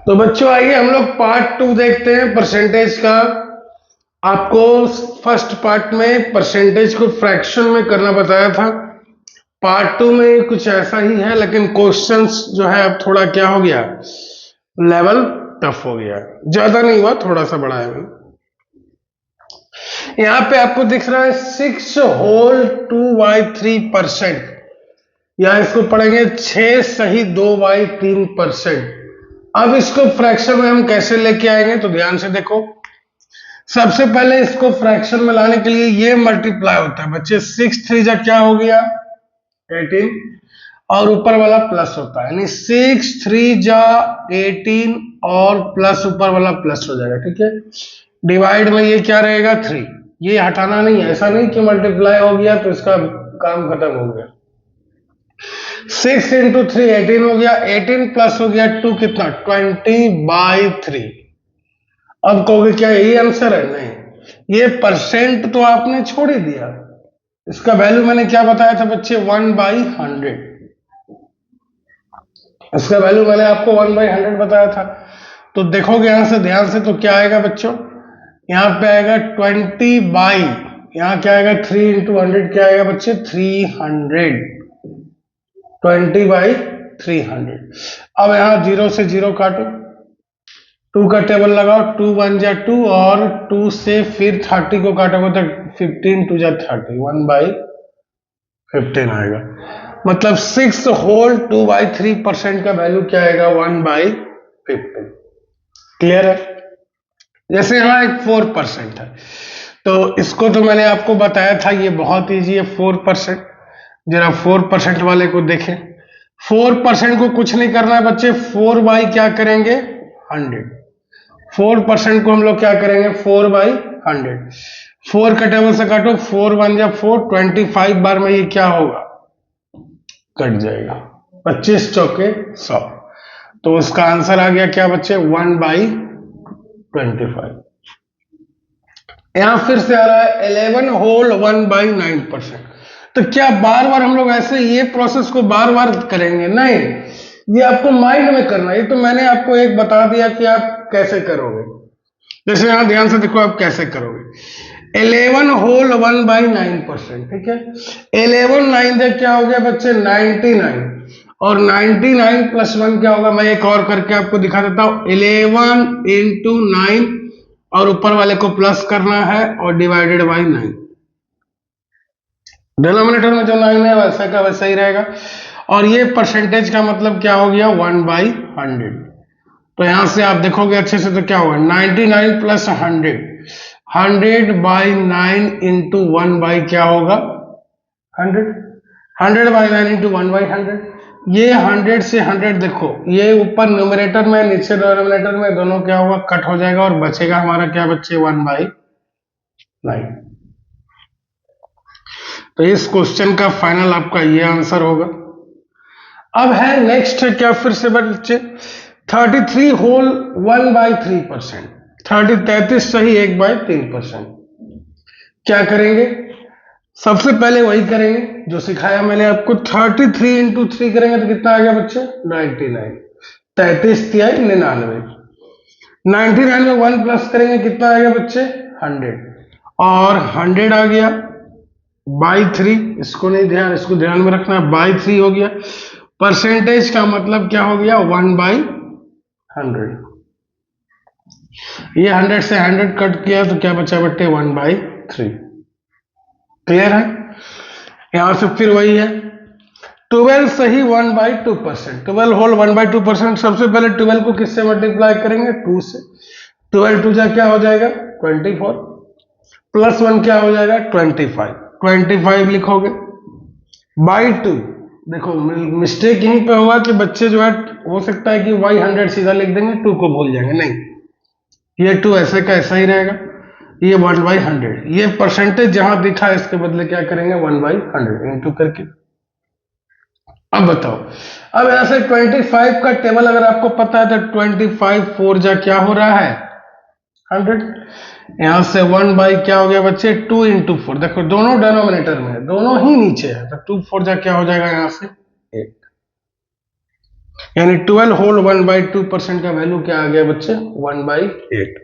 तो बच्चों आइए हम लोग पार्ट 2 देखते हैं परसेंटेज का। आपको फर्स्ट पार्ट में परसेंटेज को फ्रैक्शन में करना बताया था। पार्ट 2 में कुछ ऐसा ही है, लेकिन क्वेश्चंस जो है अब थोड़ा क्या हो गया, लेवल टफ हो गया। ज्यादा नहीं हुआ, थोड़ा सा बढ़ा है। यहाँ पे आपको दिख रहा है 6 होल 2/3%। या इसको पढ़ेंगे 6 सही 2/3%। अब इसको फ्रैक्शन में हम कैसे लेके आएंगे, तो ध्यान से देखो। सबसे पहले इसको फ्रैक्शन में लाने के लिए ये मल्टीप्लाई होता है बच्चे। 6 3 जा क्या हो गया 18, और ऊपर वाला प्लस होता है, यानी 6 3 जा 18 और प्लस ऊपर वाला प्लस हो जाएगा। ठीक है, डिवाइड में ये क्या रहेगा 3। ये हटाना नहीं है, ऐसा नहीं कि मल्टीप्लाई हो गया तो इसका काम खत्म हो गया। 6 इंटू 3 18 हो गया, 18 प्लस हो गया 2 कितना 20/3। अब कहोगे क्या यही आंसर है? नहीं, ये परसेंट तो आपने छोड़ ही दिया। इसका वैल्यू मैंने क्या बताया था बच्चे 1/100। इसका वैल्यू मैंने आपको 1/100 बताया था। तो देखोगे यहां से ध्यान से तो क्या आएगा बच्चों, यहां पे आएगा 20 यहाँ क्या आएगा 3 इंटू 100 क्या आएगा बच्चे 300। 20/300। अब यहां 0 से 0 काटो, 2 का टेबल लगाओ, 2 1 जा 2 और 2 से फिर 30 को काटोगे तो 15 2 जा 30, 1/15 आएगा। मतलब 6 होल 2/3% का वैल्यू क्या आएगा 1/15। क्लियर है? जैसे यहाँ एक 4% है, तो इसको तो मैंने आपको बताया था, ये बहुत इजी है 4%। जरा 4% वाले को देखें। 4% को कुछ नहीं करना है बच्चे, 4 क्या करेंगे 100। 4% को हम लोग क्या करेंगे 4/100। 4 का टेबल से काटो, 4 1 जा 4, 25 बार में ये क्या होगा कट जाएगा, 25 चौके 100। तो उसका आंसर आ गया क्या बच्चे 1/25। यहां फिर से आ रहा है 11 होल 1/9%। तो क्या बार बार हम लोग ऐसे ये प्रोसेस को बार बार करेंगे? नहीं, ये आपको माइंड में करना है। ये तो मैंने आपको एक बता दिया कि आप कैसे करोगे। जैसे यहां ध्यान से देखो आप कैसे करोगे। 11 होल 1/9%। ठीक है, 11 9 से क्या हो गया बच्चे 99, और 99 प्लस 1 क्या होगा, मैं एक और करके आपको दिखा देता हूं। 11 इंटू 9 और ऊपर वाले को प्लस करना है और डिवाइडेड बाई 9। डिनोमिनेटर में जो 9 है वैसा का वैसा ही रहेगा। और ये परसेंटेज का मतलब क्या हो गया 1/100। तो यहां से आप देखोगे अच्छे से तो क्या होगा 99 प्लस 100, 100/9 इंटू 1 क्या होगा 100। 100/9 इंटू 1/100। ये 100 से 100 देखो, ये ऊपर न्यूमरेटर में नीचे डिनोमिनेटर में दोनों क्या होगा कट हो जाएगा, और बचेगा हमारा क्या बच्चे 1/9। तो इस क्वेश्चन का फाइनल आपका ये आंसर होगा। अब है नेक्स्ट क्या फिर से बच्चे 33 होल 1/3%। 33 सही 1/3%। क्या करेंगे, सबसे पहले वही करेंगे जो सिखाया मैंने आपको। 33 इंटू 3 करेंगे तो कितना आ गया बच्चे 99। 33 तिहाई 99। 99 में 1 प्लस करेंगे कितना आ गया बच्चे 100, और 100 आ गया बाई 3। इसको नहीं ध्यान, इसको ध्यान में रखना है, बाई 3 हो गया। परसेंटेज का मतलब क्या हो गया 1/100। ये 100 से 100 कट किया तो क्या बचा बट्टे 1/3। क्लियर है? यहां से फिर वही है 12 सही 1/2%। 12 होल 1/2%। सबसे पहले 12 को किससे मल्टीप्लाई करेंगे 2 से। 12 2 जा क्या हो जाएगा 24, प्लस 1 क्या हो जाएगा 25। 25 लिखोगे बाई 2। देखो मिस्टेक यहीं पे होगा कि बच्चे जो है हो सकता है कि y100 सीधा लिख देंगे, 2 को भूल जाएंगे। नहीं, ये 2 ऐसे का ऐसा ही रहेगा, ये 1/100। ये परसेंटेज जहां दिखा है इसके बदले क्या करेंगे 1/100 इंटू करके। अब बताओ, अब यहां से 25 का टेबल अगर आपको पता है तो 25 4 जा क्या हो रहा है 100। यहां से 1 क्या हो गया बच्चे 2 इंटू 4। देखो दोनों डिनोमिनेटर में, दोनों ही नीचे है, तो 2 4 जा क्या हो जाएगा यहां से 8। यानी 12 होल 1/2% का वैल्यू क्या आ गया बच्चे? 1/8।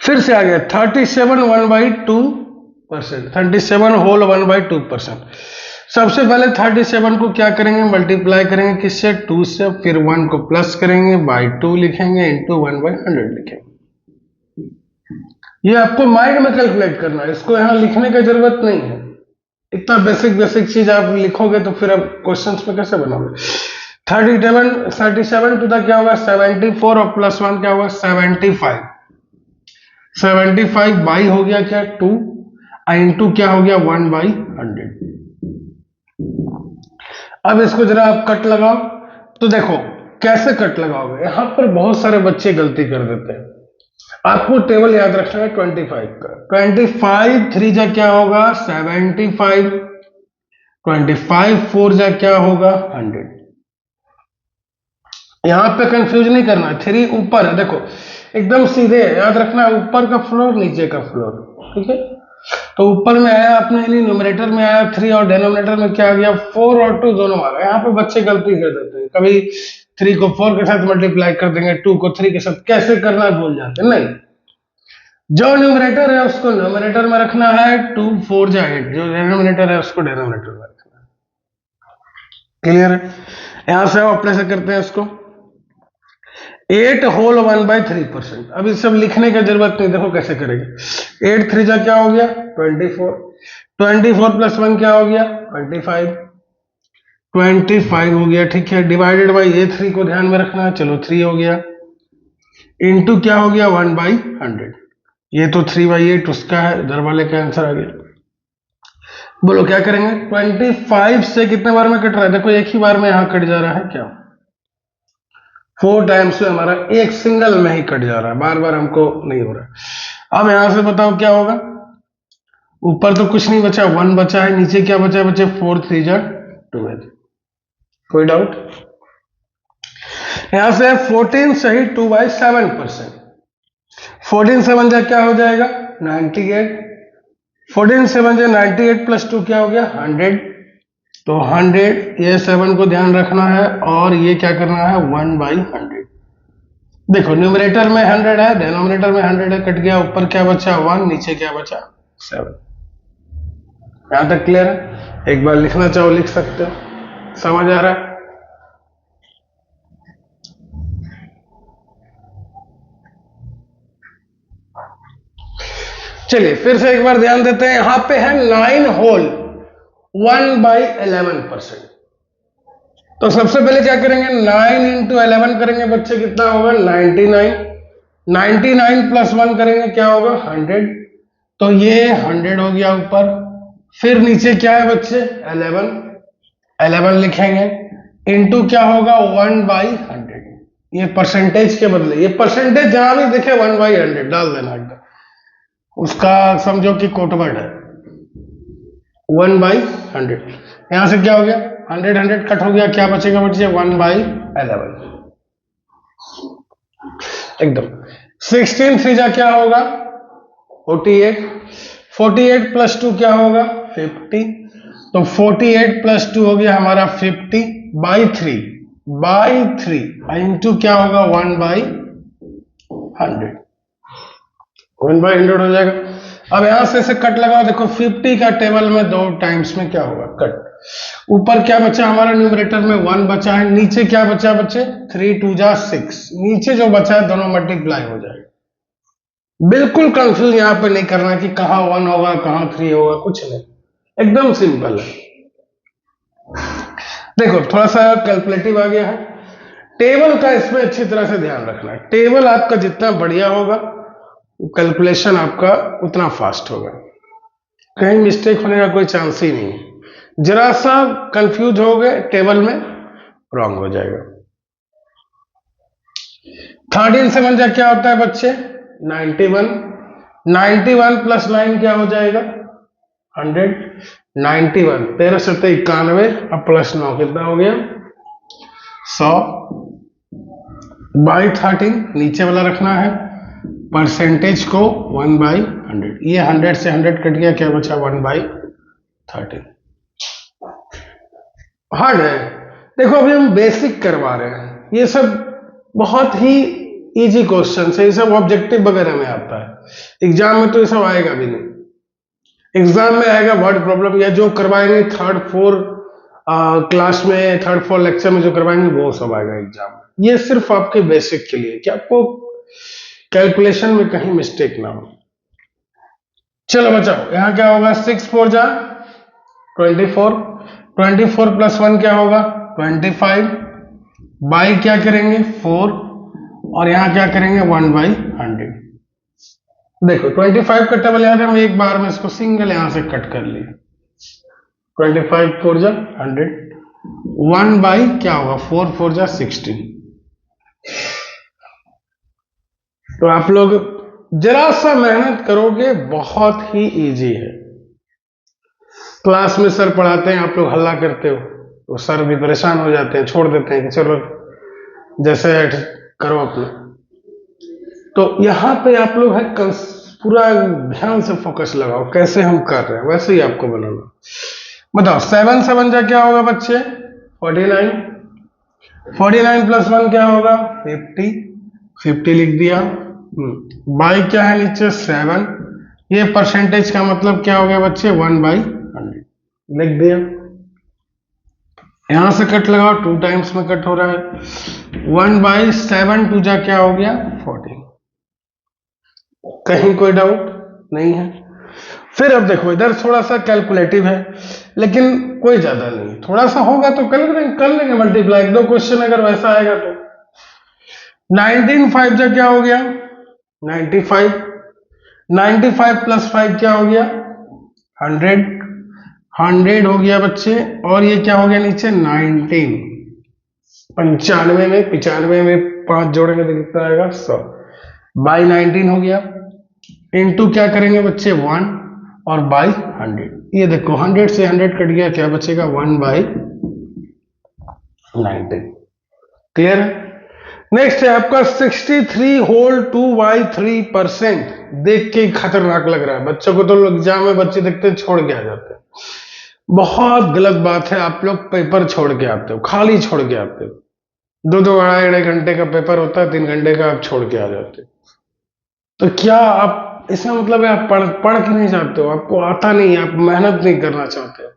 फिर से आ गया 37 1/2%, 37 होल 1/2%। सबसे पहले 37 को क्या करेंगे? मल्टीप्लाई करेंगे किससे? 2 से, फिर 1 को प्लस करेंगे, बाई 2 लिखेंगे, इंटू 1/100 लिखेंगे। ये आपको माइंड में कैलकुलेट करना है, इसको यहां लिखने की जरूरत नहीं है। इतना बेसिक बेसिक चीज आप लिखोगे तो फिर आप क्वेश्चंस में कैसे बनाओगे? 37 टू द क्या होगा? 74, और प्लस 1 क्या होगा? 75। 75 बाई हो गया क्या? 2, इंटू क्या हो गया? 1/100। अब इसको जरा आप कट लगाओ। तो देखो कैसे कट लगाओगे। यहां पर बहुत सारे बच्चे गलती कर देते हैं। आपको टेबल याद रखना है 25 का। 25 3 जा क्या होगा? 75। 25 4 जा क्या होगा? 100। यहां पे कंफ्यूज नहीं करना। 3 ऊपर है, देखो एकदम सीधे है, याद रखना है ऊपर का फ्लोर नीचे का फ्लोर, ठीक है। तो ऊपर में आया अपने न्यूमरेटर में आया 3 और डिनोमिनेटर में क्या आ गया? 4 और 2 दोनों आ गए। यहाँ पे बच्चे गलती कर देते हैं, कभी 3 को 4 के साथ मल्टीप्लाई कर देंगे, 2 को 3 के साथ, कैसे करना भूल जाते हैं। नहीं, जो न्यूमरेटर है उसको न्यूमरेटर में रखना है, 2 4 जा 8, जो डिनोमिनेटर है उसको डिनोमिनेटर में रखना है। क्लियर है? यहां से हम अपने से करते हैं इसको 8 होल 1/3%। अब इस सब लिखने की जरूरत नहीं, देखो कैसे करेंगे। 8 3 जा क्या हो गया? 24। 24 प्लस 1 क्या हो गया? 25। 25 हो गया, ठीक है। डिवाइडेड बाई ये 3 को ध्यान में रखना है, चलो 3 हो गया, इंटू क्या हो गया? 1/100। ये तो 3/8 उसका है, इधर वाले का आंसर आ गया। बोलो क्या करेंगे? 25 से कितने बार में कट रहा है? देखो एक ही बार में यहां कट जा रहा है क्या? 4 टाइम्स में हमारा एक सिंगल में ही कट जा रहा है, बार बार हमको नहीं हो रहा। अब यहां से बताओ क्या होगा? ऊपर तो कुछ नहीं बचा, 1 बचा है, नीचे क्या बचा? बचे 4 3 जा 12। कोई डाउट? यहां से 14 सही 2/7%। 14 7 जा क्या हो जाएगा? 98। 14 7 जा 98 प्लस 2 क्या हो गया? 100। तो 100, ये 7 को ध्यान रखना है, और ये क्या करना है? 1/100। देखो न्यूमरेटर में 100 है, डिनोमिनेटर में 100 है, कट गया, ऊपर क्या बचा? 1, नीचे क्या बचा? 7। यहां तक क्लियर है? एक बार लिखना चाहो लिख सकते हो, समझ आ रहा है? चलिए फिर से एक बार ध्यान देते हैं। यहां पे है 9 होल 1/11%। तो सबसे पहले क्या करेंगे? 9 इंटू 11 करेंगे बच्चे, कितना होगा? 99। 99 प्लस 1 करेंगे, क्या होगा? 100। तो ये 100 हो गया ऊपर। फिर नीचे क्या है बच्चे? 11। 11 लिखेंगे, इंटू क्या होगा? 1/100। ये परसेंटेज के बदले, ये परसेंटेज जहां भी दिखे 1/100 डाल देना एकदम, उसका समझो कि कोटवर्ड है 1/100। यहां से क्या हो गया? 100 100 कट हो गया, क्या बचेगा बच्चे? 1/11 एकदम। 16 3 जा क्या होगा? 48। 48 प्लस 2 क्या होगा? 50। तो 48 प्लस 2 हो गया हमारा 50/3 इंटू क्या होगा? 1/100। 1/100 हो जाएगा। अब यहां से ऐसे कट लगाओ, देखो 50 का टेबल में 2 टाइम्स में क्या होगा? कट। ऊपर क्या बचा हमारा? न्यूमरेटर में 1 बचा है, नीचे क्या बचा बच्चे? 3 2 जा 6, नीचे जो बचा है दोनों मल्टीप्लाई हो जाएगा। बिल्कुल कंफ्यूज यहां पे नहीं करना कि कहां 1 होगा कहां 3 होगा, कुछ नहीं, एकदम सिंपल है। देखो थोड़ा सा कैलकुलेटिव आ गया है। टेबल का इसमें अच्छी तरह से ध्यान रखना है। टेबल आपका जितना बढ़िया होगा, कैलकुलेशन आपका उतना फास्ट होगा, कहीं मिस्टेक होने का कोई चांस ही नहीं है। जरा सा कंफ्यूज हो गए टेबल में, रॉन्ग हो जाएगा। 13 से 1 जा क्या होता है बच्चे? 91। 91 प्लस 9 क्या हो जाएगा? 100। 91 13 7 91, अब प्लस 9 कितना हो गया? 100 बाई 13, नीचे वाला रखना है, परसेंटेज को 1/100। ये 100 से 100 कट गया, क्या बचा? 1/13। हार्ड है, देखो अभी हम बेसिक करवा रहे हैं, ये सब बहुत ही इजी क्वेश्चन है, ये सब ऑब्जेक्टिव वगैरह में आता है, एग्जाम में तो ये सब आएगा भी नहीं। एग्जाम में आएगा वर्ड प्रॉब्लम या जो करवाएंगे थर्ड फोर क्लास में, थर्ड फोर लेक्चर में जो करवाएंगे वो सब आएगा एग्जाम में। ये सिर्फ आपके बेसिक के लिए कि आपको कैलकुलेशन में कहीं मिस्टेक ना हो। चलो बचाओ, यहां क्या होगा, 6 4 जा 24, 24 प्लस 1 क्या होगा 25, बाई क्या करेंगे 4, और यहां क्या करेंगे 1/100। देखो 25 का टेबल याद है, हम एक बार में इसको सिंगल यहां से कट कर लिए, 25 4 जा 100, 1 बाई क्या होगा 4 4 जा 16। तो आप लोग जरा सा मेहनत करोगे, बहुत ही इजी है। क्लास में सर पढ़ाते हैं, आप लोग हल्ला करते हो तो सर भी परेशान हो जाते हैं, छोड़ देते हैं कि चलो जैसे करो आप लोग। तो यहां पे आप लोग है पूरा ध्यान से फोकस लगाओ, कैसे हम कर रहे हैं वैसे ही आपको बनाना। बताओ 7 7 जा क्या होगा बच्चे 49, 49 प्लस 1 क्या होगा 50, 50 लिख दिया। बाई क्या है नीचे 7, ये परसेंटेज का मतलब क्या हो गया बच्चे 1/100 लिख दिया। यहां से कट लगाओ, 2 टाइम्स में कट हो रहा है, 1/7 2 जा क्या हो गया 14। कहीं कोई डाउट नहीं है। फिर अब देखो इधर थोड़ा सा कैलकुलेटिव है, लेकिन कोई ज्यादा नहीं, थोड़ा सा होगा तो कर लेंगे मल्टीप्लाई, 1 2 क्वेश्चन अगर वैसा आएगा तो। 19 5 जा क्या हो गया 95, 95 प्लस 5 क्या हो गया 100, 100 हो गया बच्चे, और ये क्या हो गया नीचे 19, 95 में 95 में 5 जोड़ेंगे तो कितना आएगा 100, बाई 19 हो गया, इनटू क्या करेंगे बच्चे 1 और बाई 100। ये देखो 100 से 100 कट गया, क्या बचेगा 1/19। क्लियर है। नेक्स्ट है आपका 63 होल 2/3%। देख के खतरनाक लग रहा है बच्चों को, तो एग्जाम में बच्चे देखते हैं छोड़ के आ जाते हैं। बहुत गलत बात है, आप लोग पेपर छोड़ के आते हो, खाली छोड़ के आते हो। 2 अढ़ाई घंटे का पेपर होता है, 3 घंटे का आप छोड़ के आ जाते हो। तो क्या आप, इसका मतलब है आप पढ़ के नहीं चाहते हो, आपको आता नहीं है, आप मेहनत नहीं करना चाहते हो।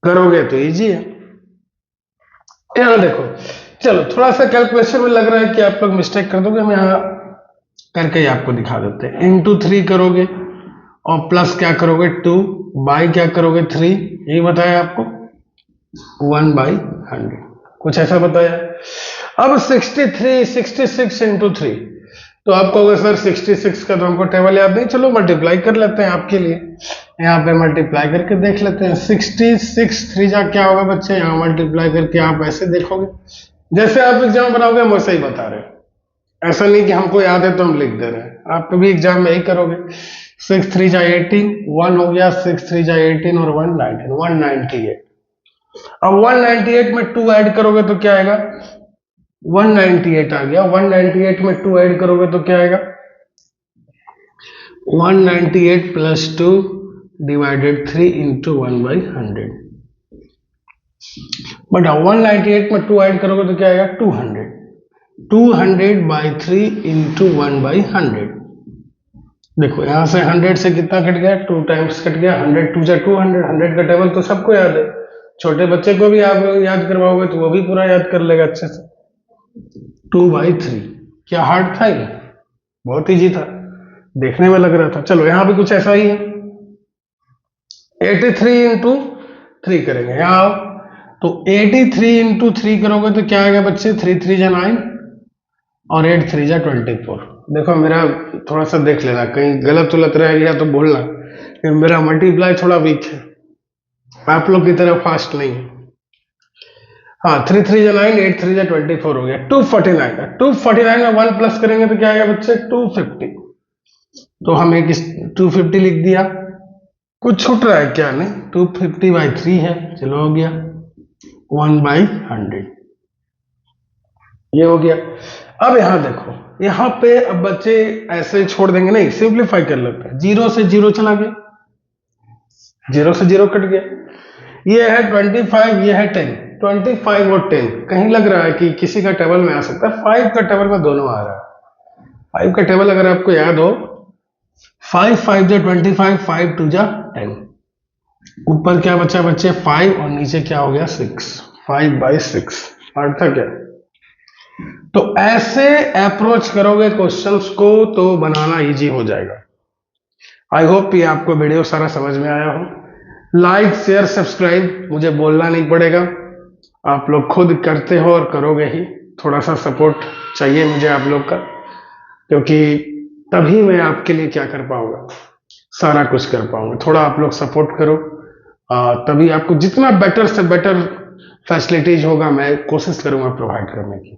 करोगे तो इजी है। यहां देखो, चलो थोड़ा सा कैलकुलेशन में लग रहा है कि आप लोग मिस्टेक कर दोगे, हम यहां करके ही आपको दिखा देते हैं। इंटू 3 करोगे और प्लस क्या करोगे 2, बाई क्या करोगे 3, यही बताया आपको 1/100, कुछ ऐसा बताया। अब 63 66 इंटू 3, तो आपको होगा सर 66 का तो हमको टेबल याद नहीं, चलो मल्टीप्लाई कर लेते हैं आपके लिए, यहाँ पे मल्टीप्लाई करके देख लेते हैं। 66 3 जा क्या होगा बच्चे, यहाँ मल्टीप्लाई करके आप ऐसे देखोगे, जैसे आप एग्जाम बनाओगे हम वैसे ही बता रहे हैं, ऐसा नहीं कि हमको याद है तो हम लिख दे रहे हैं, आप भी एग्जाम में यही करोगे। 6 3 जा 18, 1 हो गया, 6 3 जा 18 और 1 19, 198। अब 198 में 2 ऐड करोगे तो क्या आएगा 198 आ गया, 198 में 2 ऐड करोगे तो क्या आएगा 198 प्लस 2 डिवाइडेड 3 इंटू 1/100। बट 198 में 2 ऐड करोगे तो क्या आएगा 200, 200/3 इंटू 1/100। देखो यहां से 100 से कितना कट गया 2 टाइम्स कट गया, 100 2 जा 200, 100 का टेबल तो सबको याद है, छोटे बच्चे को भी आप याद करवाओगे तो वो भी पूरा याद कर लेगा अच्छे से। 2/3 क्या हार्ड था ये, बहुत इजी था, देखने में लग रहा था। चलो यहां भी कुछ ऐसा ही है, 83 इंटू 3 करेंगे, यहां आओ तो 83 इंटू 3 करोगे तो क्या आएगा बच्चे 3 3 जा 9 और 8 3 जा 24। देखो मेरा थोड़ा सा देख लेना, कहीं गलत उलत रह गया तो बोलना, मेरा मल्टीप्लाई थोड़ा वीक है, आप लोग की तरह फास्ट नहीं है। हाँ 3 3 जा 9, 8 3 जा 24 हो गया, 249। 249 में 1 प्लस करेंगे तो क्या आएगा बच्चे 250, तो हम एक 250 लिख दिया, कुछ छूट रहा है क्या नहीं, 250/3 है, चलो हो गया 1/100, ये हो गया। अब यहां देखो, यहां पे अब बच्चे ऐसे छोड़ देंगे नहीं, सिंप्लीफाई कर लेते हैं, 0 से 0 चला गया, 0 से 0 कट गया, ये है 25, ये है 10, 25 और 10 कहीं लग रहा है कि किसी का टेबल में आ सकता है, 5 का टेबल में दोनों आ रहा है। 5 का टेबल अगर आपको याद हो, 5 5 जा 25, 5 2 जा 10, ऊपर क्या बचा बच्चे 5 और नीचे क्या हो गया 6, 5/6 पार्ट था क्या। तो ऐसे अप्रोच करोगे क्वेश्चंस को तो बनाना इजी हो जाएगा। आई होप ये आपको वीडियो सारा समझ में आया हो। लाइक शेयर सब्सक्राइब मुझे बोलना नहीं पड़ेगा, आप लोग खुद करते हो और करोगे ही। थोड़ा सा सपोर्ट चाहिए मुझे आप लोग का, क्योंकि तभी मैं आपके लिए क्या कर पाऊंगा, सारा कुछ कर पाऊंगा। थोड़ा आप लोग सपोर्ट करो, तभी आपको जितना बेटर से बेटर फैसिलिटीज होगा मैं कोशिश करूंगा प्रोवाइड करने की।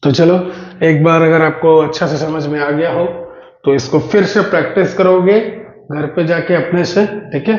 तो चलो, एक बार अगर आपको अच्छा से समझ में आ गया हो तो इसको फिर से प्रैक्टिस करोगे घर पे जाके अपने से, ठीक है।